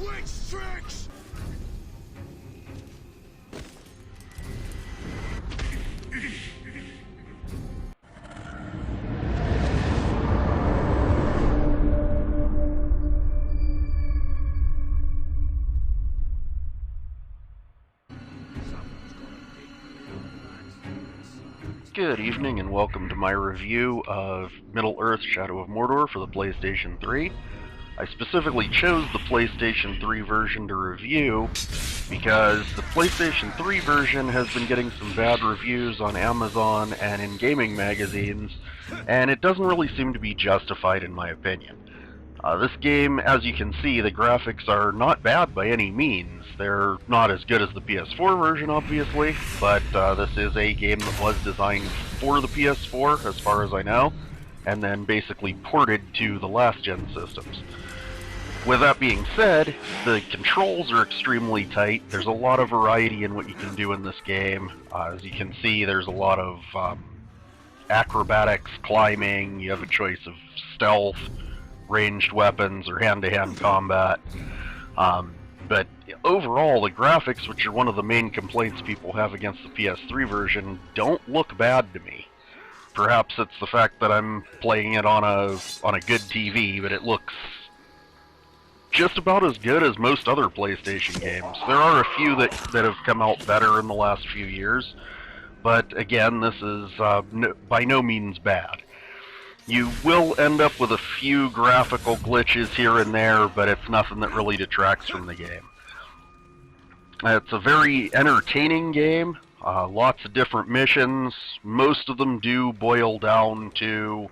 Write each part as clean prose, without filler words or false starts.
Witch tricks! Good evening and welcome to my review of Middle-earth: Shadow of Mordor for the PlayStation 3. I specifically chose the PlayStation 3 version to review because the PlayStation 3 version has been getting some bad reviews on Amazon and in gaming magazines, and it doesn't really seem to be justified in my opinion. This game, as you can see, the graphics are not bad by any means. They're not as good as the PS4 version, obviously, but this is a game that was designed for the PS4, as far as I know, and then basically ported to the last-gen systems. With that being said, the controls are extremely tight. There's a lot of variety in what you can do in this game. As you can see, there's a lot of acrobatics, climbing. You have a choice of stealth, ranged weapons, or hand-to-hand combat. But overall, the graphics, which are one of the main complaints people have against the PS3 version, don't look bad to me. Perhaps it's the fact that I'm playing it on a good TV, but it looks just about as good as most other PlayStation games. There are a few that have come out better in the last few years, but again, this is by no means bad. You will end up with a few graphical glitches here and there, but it's nothing that really detracts from the game. It's a very entertaining game, lots of different missions. Most of them do boil down to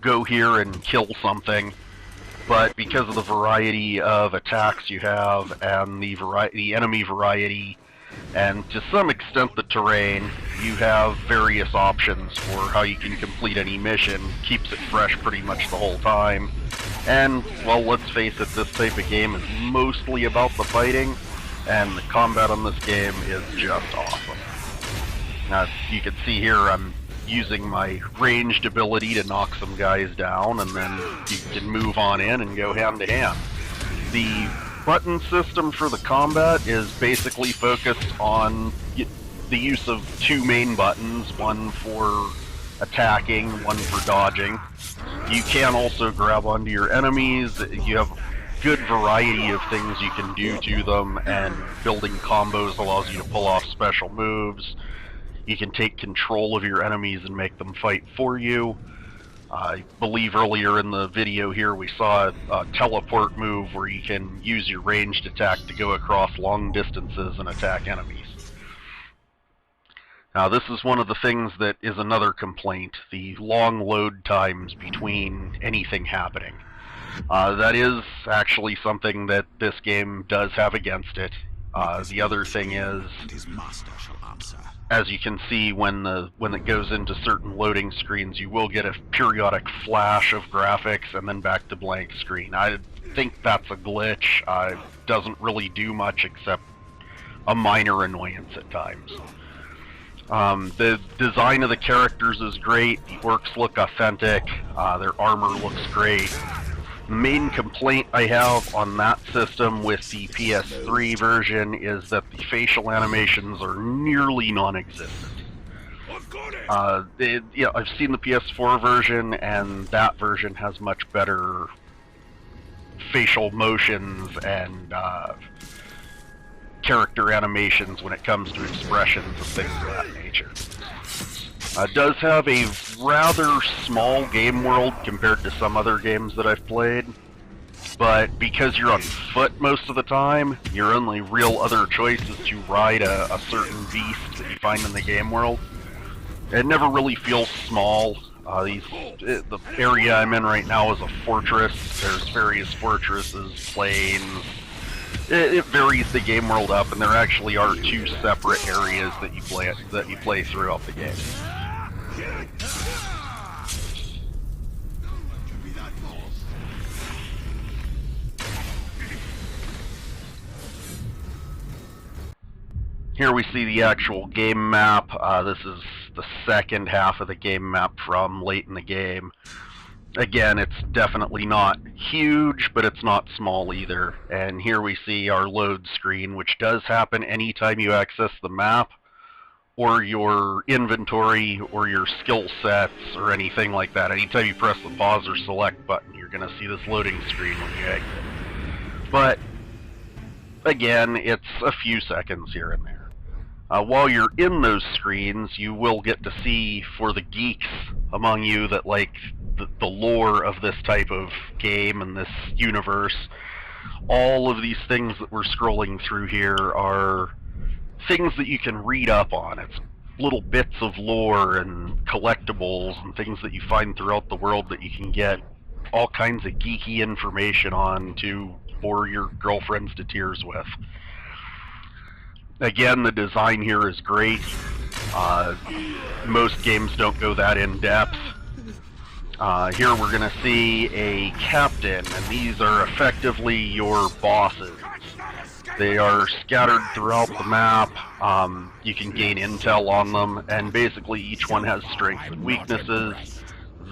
go here and kill something, but because of the variety of attacks you have and the enemy variety, and to some extent the terrain, you have various options for how you can complete any mission. Keeps it fresh pretty much the whole time. And, well, let's face it, this type of game is mostly about the fighting, and the combat on this game is just awesome. Now, you can see here I'm using my ranged ability to knock some guys down, and then you can move on in and go hand to hand. The button system for the combat is basically focused on the use of two main buttons, one for attacking, one for dodging. You can also grab onto your enemies. You have a good variety of things you can do to them, and building combos allows you to pull off special moves. You can take control of your enemies and make them fight for you. I believe earlier in the video here we saw a teleport move where you can use your ranged attack to go across long distances and attack enemies. Now, this is one of the things that is another complaint, the long load times between anything happening. That is actually something that this game does have against it. The other thing is, as you can see, when it goes into certain loading screens, you will get a periodic flash of graphics and then back to blank screen. I think that's a glitch. It doesn't really do much except a minor annoyance at times. The design of the characters is great. The orcs look authentic. Their armor looks great. The main complaint I have on that system with the PS3 version is that the facial animations are nearly non-existent. I've seen the PS4 version, and that version has much better facial motions and character animations when it comes to expressions and things of that nature. It does have a rather small game world compared to some other games that I've played, but because you're on foot most of the time, your only real other choice is to ride a certain beast that you find in the game world. It never really feels small. The area I'm in right now is a fortress. There's various fortresses, plains. It varies the game world up, and there actually are two separate areas that you play throughout the game. Here we see the actual game map. This is the second half of the game map from late in the game. Again, it's definitely not huge, but it's not small either. And here we see our load screen, which does happen anytime you access the map, or your inventory, or your skill sets, or anything like that. Anytime you press the pause or select button, you're going to see this loading screen when you exit. But, again, it's a few seconds here and there. While you're in those screens, you will get to see, for the geeks among you that like the lore of this type of game and this universe, all of these things that we're scrolling through here are things that you can read up on. It's little bits of lore and collectibles and things that you find throughout the world that you can get all kinds of geeky information on to bore your girlfriends to tears with. Again, the design here is great. Most games don't go that in depth. Here we're going to see a captain, and these are effectively your bosses. They are scattered throughout the map. You can gain intel on them, and basically each one has strengths and weaknesses.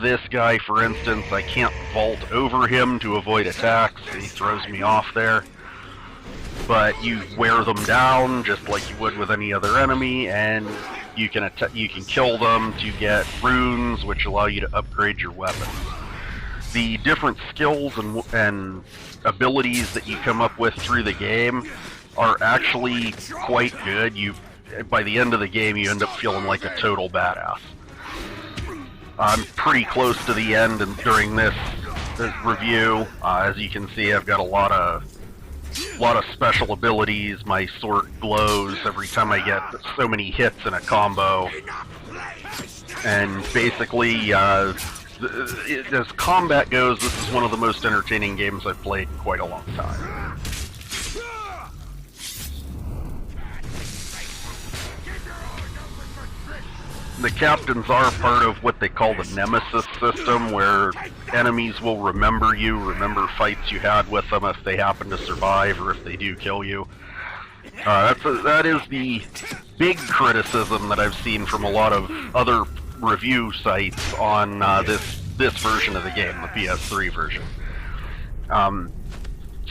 This guy, for instance, I can't vault over him to avoid attacks. He throws me off there. But you wear them down just like you would with any other enemy, and you can kill them to get runes, which allow you to upgrade your weapons. The different skills and abilities that you come up with through the game are actually quite good. By the end of the game, you end up feeling like a total badass. I'm pretty close to the end, and during this review, as you can see, I've got a lot of special abilities. My sword glows every time I get so many hits in a combo. And basically, as combat goes, this is one of the most entertaining games I've played in quite a long time. The captains are part of what they call the Nemesis system, where enemies will remember fights you had with them if they happen to survive or if they do kill you. That is the big criticism that I've seen from a lot of other review sites on this version of the game, the PS3 version.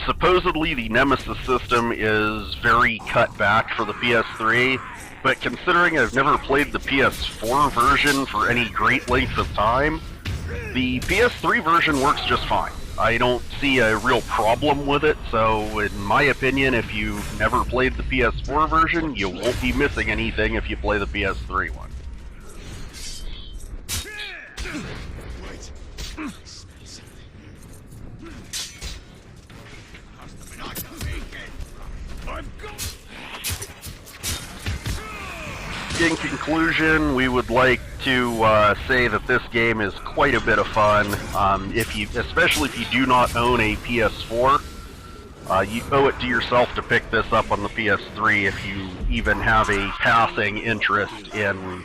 Supposedly the Nemesis system is very cut back for the PS3, but considering I've never played the PS4 version for any great length of time, the PS3 version works just fine. I don't see a real problem with it, so in my opinion, if you've never played the PS4 version, you won't be missing anything if you play the PS3 one. In conclusion, we would like to say that this game is quite a bit of fun. Especially if you do not own a PS4, you owe it to yourself to pick this up on the PS3 if you even have a passing interest in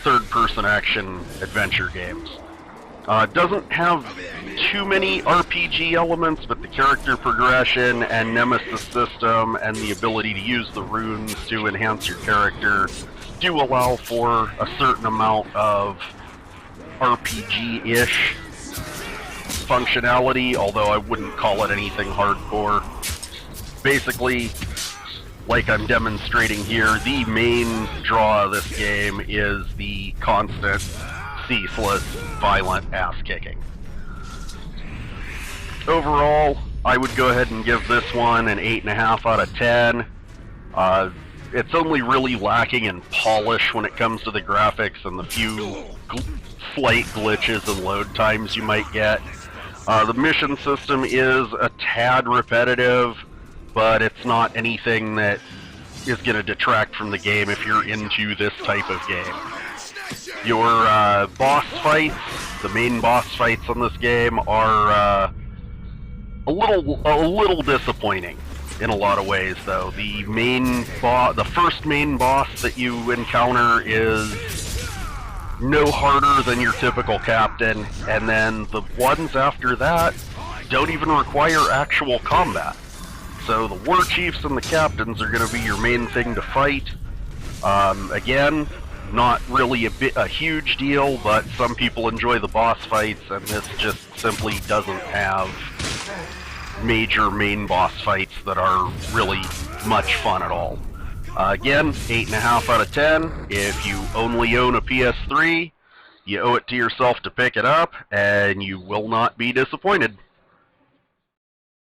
third-person action adventure games. It doesn't have too many RPG elements, but the character progression and Nemesis system and the ability to use the runes to enhance your character do allow for a certain amount of RPG-ish functionality, although I wouldn't call it anything hardcore. Basically, like I'm demonstrating here, the main draw of this game is the constant, ceaseless, violent ass-kicking. Overall, I would go ahead and give this one an 8.5 out of 10. It's only really lacking in polish when it comes to the graphics and the few slight glitches and load times you might get. The mission system is a tad repetitive, but it's not anything that is going to detract from the game if you're into this type of game. Your boss fights, the main boss fights on this game, are a little disappointing in a lot of ways, though. The first main boss that you encounter is no harder than your typical captain, and then the ones after that don't even require actual combat. So the war chiefs and the captains are going to be your main thing to fight. Again, not really a huge deal, but some people enjoy the boss fights, and this just simply doesn't have major main boss fights that are really much fun at all. Again, 8.5 out of 10. If you only own a PS3, you owe it to yourself to pick it up, and you will not be disappointed.